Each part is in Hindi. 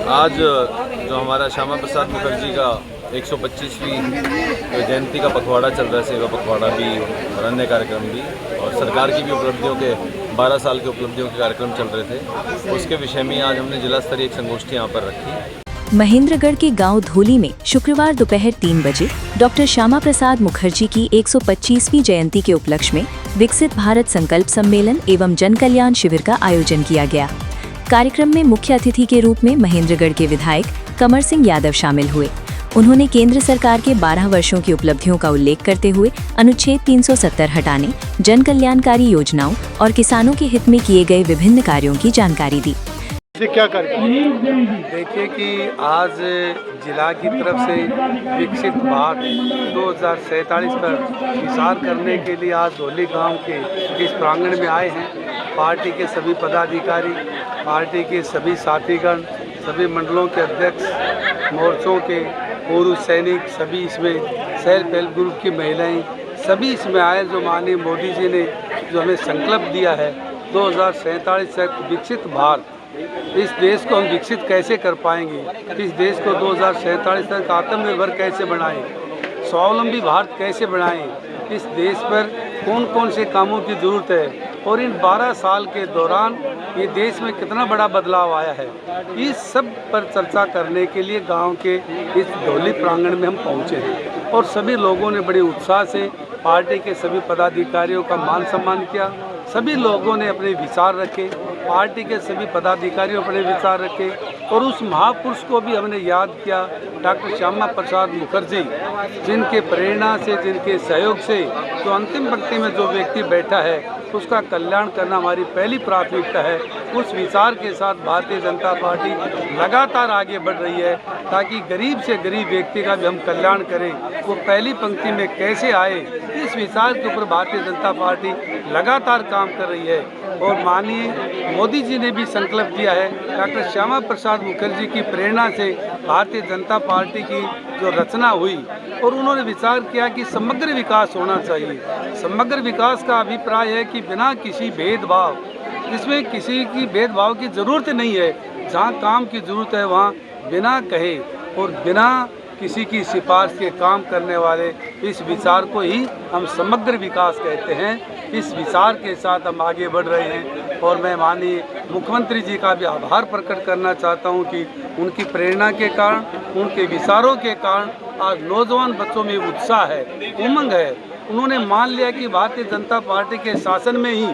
आज जो हमारा श्यामा प्रसाद मुखर्जी का 125वीं जयंती का पखवाड़ा चल रहा है, सेवा पखवाड़ा भी और अन्य कार्यक्रम भी, और सरकार की भी उपलब्धियों के 12 साल के उपलब्धियों के कार्यक्रम चल रहे थे, उसके विषय में आज हमने जिला स्तरीय एक संगोष्ठी यहाँ पर रखी। महेंद्रगढ़ के गांव धोली में शुक्रवार दोपहर 3 बजे डॉक्टर श्यामा प्रसाद मुखर्जी की 125वीं जयंती के उपलक्ष्य में विकसित भारत संकल्प सम्मेलन एवं जन कल्याण शिविर का आयोजन किया गया। कार्यक्रम में मुख्य अतिथि के रूप में महेंद्रगढ़ के विधायक कमर सिंह यादव शामिल हुए। उन्होंने केंद्र सरकार के 12 वर्षों की उपलब्धियों का उल्लेख करते हुए अनुच्छेद 370 हटाने, जन कल्याणकारी योजनाओं और किसानों के हित में किए गए विभिन्न कार्यों की जानकारी दी। क्या देखिए कि आज जिला की तरफ से विकसित भारत 2047 पर विचार करने के लिए आज धोली गांव के इस प्रांगण में आए हैं। पार्टी के सभी पदाधिकारी, पार्टी के सभी साथीगण, सभी मंडलों के अध्यक्ष, मोर्चों के पूर्व सैनिक, सभी इसमें सेल्फ हेल्प ग्रुप की महिलाएं, सभी इसमें आए। जो माननीय मोदी जी ने जो हमें संकल्प दिया है 2047 तक विकसित भारत, इस देश को हम विकसित कैसे कर पाएंगे, इस देश को 2047 तक आत्मनिर्भर कैसे बनाएं, स्वावलंबी भारत कैसे बनाएं, इस देश पर कौन कौन से कामों की ज़रूरत है और इन 12 साल के दौरान ये देश में कितना बड़ा बदलाव आया है, इस सब पर चर्चा करने के लिए गांव के इस धोली प्रांगण में हम पहुंचे हैं। और सभी लोगों ने बड़े उत्साह से पार्टी के सभी पदाधिकारियों का मान सम्मान किया। सभी लोगों ने अपने विचार रखे, पार्टी के सभी पदाधिकारियों अपने विचार रखे और उस महापुरुष को भी हमने याद किया, डॉक्टर श्यामा प्रसाद मुखर्जी, जिनके प्रेरणा से, जिनके सहयोग से जो अंतिम पंक्ति में जो व्यक्ति बैठा है उसका कल्याण करना हमारी पहली प्राथमिकता है। उस विचार के साथ भारतीय जनता पार्टी लगातार आगे बढ़ रही है ताकि गरीब से गरीब व्यक्ति का भी हम कल्याण करें। वो पहली पंक्ति में कैसे आए, इस विचार के ऊपर भारतीय जनता पार्टी लगातार काम कर रही है। और माननीय मोदी जी ने भी संकल्प दिया है, डॉक्टर श्यामा प्रसाद मुखर्जी की प्रेरणा से भारतीय जनता पार्टी की जो रचना हुई और उन्होंने विचार किया कि समग्र विकास होना चाहिए। समग्र विकास का अभिप्राय है कि बिना किसी भेदभाव, जिसमें किसी की भेदभाव की ज़रूरत नहीं है, जहाँ काम की ज़रूरत है वहाँ बिना कहे और बिना किसी की सिफारिश के काम करने वाले इस विचार को ही हम समग्र विकास कहते हैं। इस विचार के साथ हम आगे बढ़ रहे हैं और मैं माननीय मुख्यमंत्री जी का भी आभार प्रकट करना चाहता हूं कि उनकी प्रेरणा के कारण, उनके विचारों के कारण आज नौजवान बच्चों में उत्साह है, उमंग है। उन्होंने मान लिया कि भारतीय जनता पार्टी के शासन में ही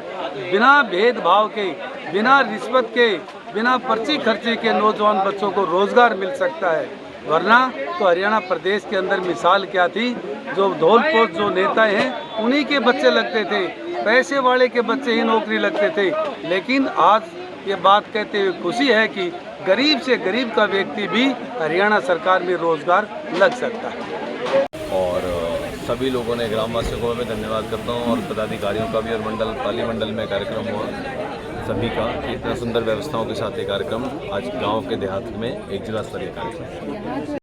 बिना भेदभाव के, बिना रिश्वत के, बिना पर्ची खर्ची के नौजवान बच्चों को रोजगार मिल सकता है। वरना तो हरियाणा प्रदेश के अंदर मिसाल क्या थी, जो धौलपुर जो नेता हैं उन्हीं के बच्चे लगते थे, पैसे वाले के बच्चे ही नौकरी लगते थे। लेकिन आज ये बात कहते हुए खुशी है कि गरीब से गरीब का व्यक्ति भी हरियाणा सरकार में रोजगार लग सकता है। और सभी लोगों ने, ग्रामवासियों को मैं धन्यवाद करता हूँ और पदाधिकारियों का भी, और मंडल पाली मंडल में कार्यक्रम हुआ सभी का, कि इतना सुंदर व्यवस्थाओं के साथ ये कार्यक्रम आज गांव के देहात में एक जिला स्तरीय कार्यक्रम।